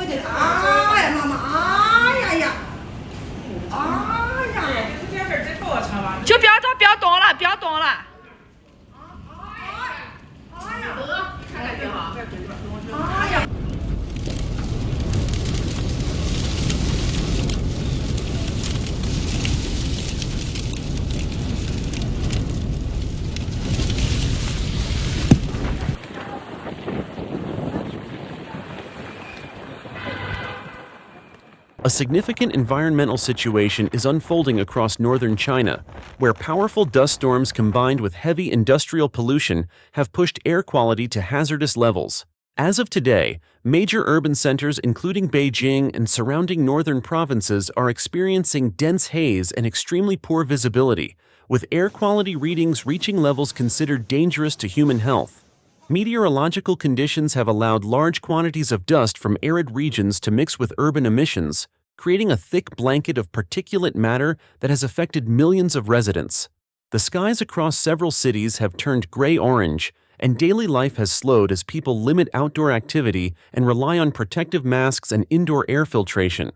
点，哎呀妈妈，哎呀呀，哎呀，就不要动了，不要动了。哎呀，看看挺好。哎呀。A significant environmental situation is unfolding across northern China, where powerful dust storms combined with heavy industrial pollution have pushed air quality to hazardous levels. As of today, major urban centers including Beijing and surrounding northern provinces are experiencing dense haze and extremely poor visibility, with air quality readings reaching levels considered dangerous to human health. Meteorological conditions have allowed large quantities of dust from arid regions to mix with urban emissions, creating a thick blanket of particulate matter that has affected millions of residents. The skies across several cities have turned gray-orange, and daily life has slowed as people limit outdoor activity and rely on protective masks and indoor air filtration.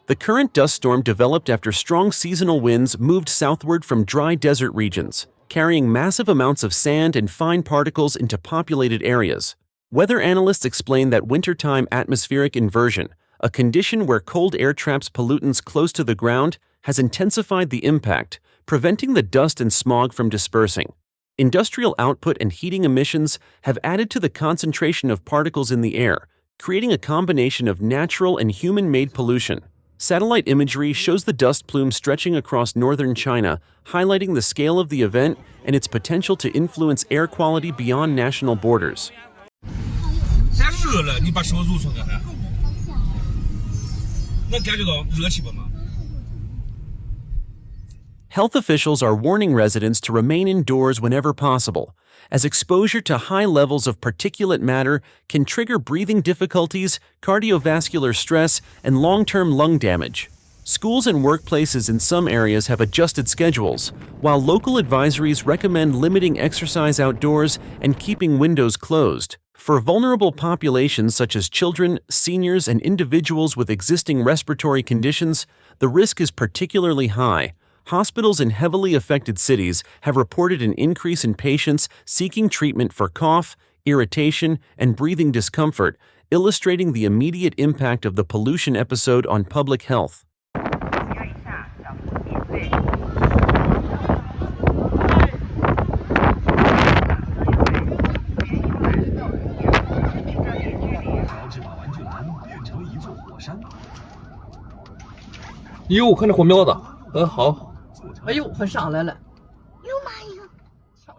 The current dust storm developed after strong seasonal winds moved southward from dry desert regions, carrying massive amounts of sand and fine particles into populated areas. Weather analysts explain that wintertime atmospheric inversion, a condition where cold air traps pollutants close to the ground, has intensified the impact, preventing the dust and smog from dispersing. Industrial output and heating emissions have added to the concentration of particles in the air, creating a combination of natural and human-made pollution. Satellite imagery shows the dust plume stretching across northern China, highlighting the scale of the event and its potential to influence air quality beyond national borders. Health officials are warning residents to remain indoors whenever possible, as exposure to high levels of particulate matter can trigger breathing difficulties, cardiovascular stress, and long-term lung damage. Schools and workplaces in some areas have adjusted schedules, while local advisories recommend limiting exercise outdoors and keeping windows closed. For vulnerable populations such as children, seniors, and individuals with existing respiratory conditions, the risk is particularly high. Hospitals in heavily affected cities have reported an increase in patients seeking treatment for cough, irritation, and breathing discomfort, illustrating the immediate impact of the pollution episode on public health.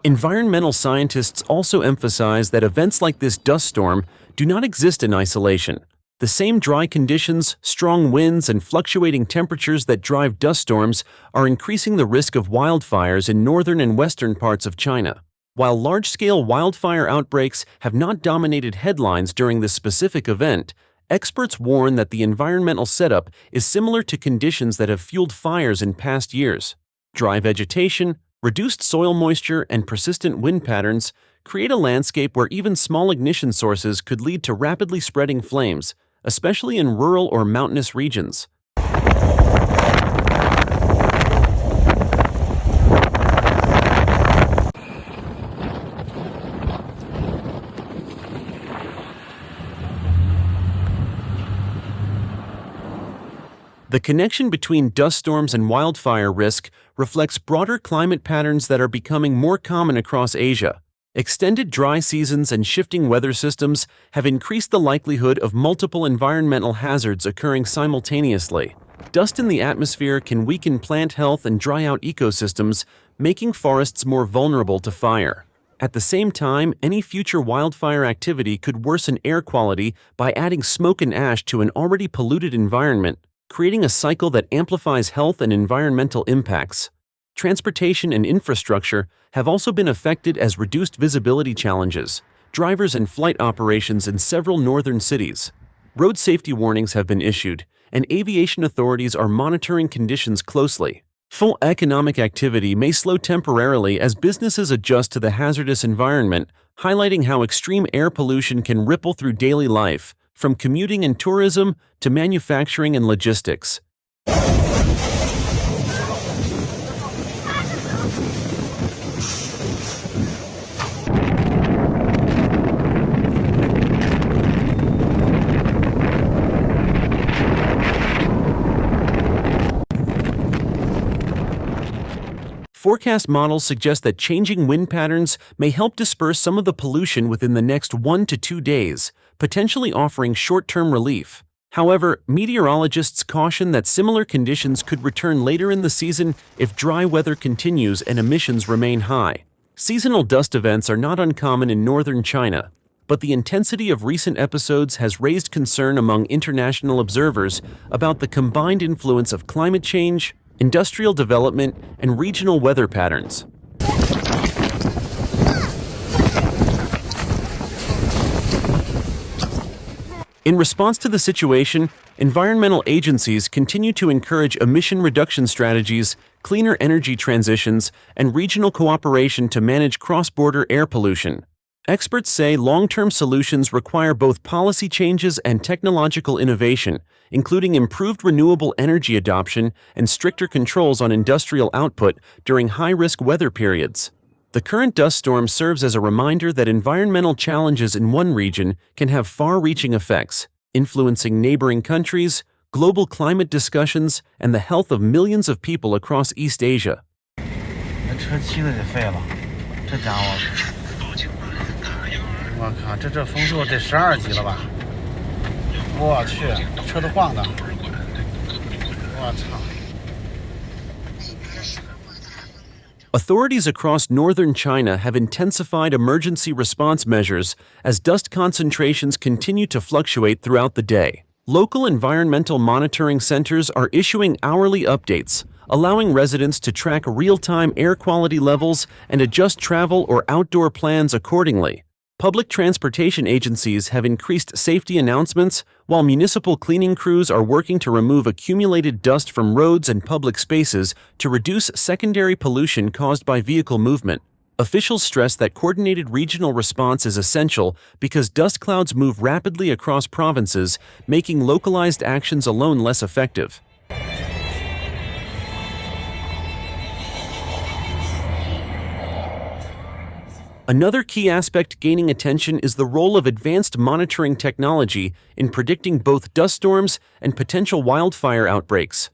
Environmental scientists also emphasize that events like this dust storm do not exist in isolation. The same dry conditions, strong winds, and fluctuating temperatures that drive dust storms are increasing the risk of wildfires in northern and western parts of China. While large-scale wildfire outbreaks have not dominated headlines during this specific event, experts warn that the environmental setup is similar to conditions that have fueled fires in past years. Dry vegetation, reduced soil moisture, and persistent wind patterns create a landscape where even small ignition sources could lead to rapidly spreading flames, especially in rural or mountainous regions. The connection between dust storms and wildfire risk reflects broader climate patterns that are becoming more common across Asia. Extended dry seasons and shifting weather systems have increased the likelihood of multiple environmental hazards occurring simultaneously. Dust in the atmosphere can weaken plant health and dry out ecosystems, making forests more vulnerable to fire. At the same time, any future wildfire activity could worsen air quality by adding smoke and ash to an already polluted environment, creating a cycle that amplifies health and environmental impacts. Transportation and infrastructure have also been affected as reduced visibility challenges, drivers and flight operations in several northern cities. Road safety warnings have been issued, and aviation authorities are monitoring conditions closely. Full economic activity may slow temporarily as businesses adjust to the hazardous environment, highlighting how extreme air pollution can ripple through daily life, from commuting and tourism to manufacturing and logistics. Forecast models suggest that changing wind patterns may help disperse some of the pollution within the next 1 to 2 days, potentially offering short-term relief. However, meteorologists caution that similar conditions could return later in the season if dry weather continues and emissions remain high. Seasonal dust events are not uncommon in northern China, but the intensity of recent episodes has raised concern among international observers about the combined influence of climate change, industrial development, and regional weather patterns. In response to the situation, environmental agencies continue to encourage emission reduction strategies, cleaner energy transitions, and regional cooperation to manage cross-border air pollution. Experts say long-term solutions require both policy changes and technological innovation, including improved renewable energy adoption and stricter controls on industrial output during high-risk weather periods. The current dust storm serves as a reminder that environmental challenges in one region can have far-reaching effects, influencing neighboring countries, global climate discussions, and the health of millions of people across East Asia. 车漆的得废了，这家伙，我靠，这风速得12级了吧？我去，车都晃的，我操！ Authorities across northern China have intensified emergency response measures as dust concentrations continue to fluctuate throughout the day. Local environmental monitoring centers are issuing hourly updates, allowing residents to track real-time air quality levels and adjust travel or outdoor plans accordingly. Public transportation agencies have increased safety announcements, while municipal cleaning crews are working to remove accumulated dust from roads and public spaces to reduce secondary pollution caused by vehicle movement. Officials stress that coordinated regional response is essential because dust clouds move rapidly across provinces, making localized actions alone less effective. Another key aspect gaining attention is the role of advanced monitoring technology in predicting both dust storms and potential wildfire outbreaks.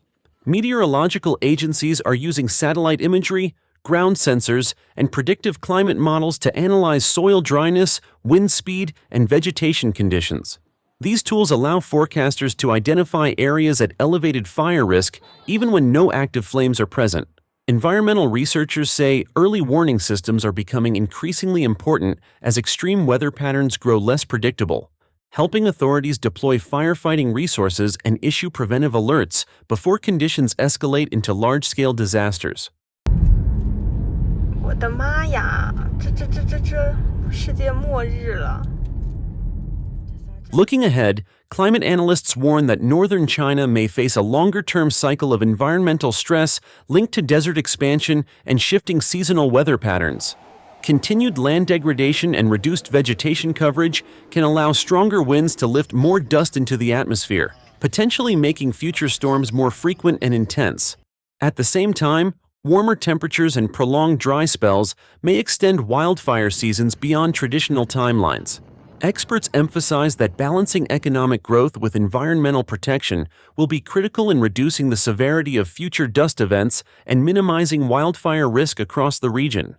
Meteorological agencies are using satellite imagery, ground sensors, and predictive climate models to analyze soil dryness, wind speed, and vegetation conditions. These tools allow forecasters to identify areas at elevated fire risk even when no active flames are present. Environmental researchers say early warning systems are becoming increasingly important as extreme weather patterns grow less predictable, helping authorities deploy firefighting resources and issue preventive alerts before conditions escalate into large-scale disasters. 我的妈呀，这世界末日了。 Looking ahead, climate analysts warn that northern China may face a longer-term cycle of environmental stress linked to desert expansion and shifting seasonal weather patterns. Continued land degradation and reduced vegetation coverage can allow stronger winds to lift more dust into the atmosphere, potentially making future storms more frequent and intense. At the same time, warmer temperatures and prolonged dry spells may extend wildfire seasons beyond traditional timelines. Experts emphasize that balancing economic growth with environmental protection will be critical in reducing the severity of future dust events and minimizing wildfire risk across the region.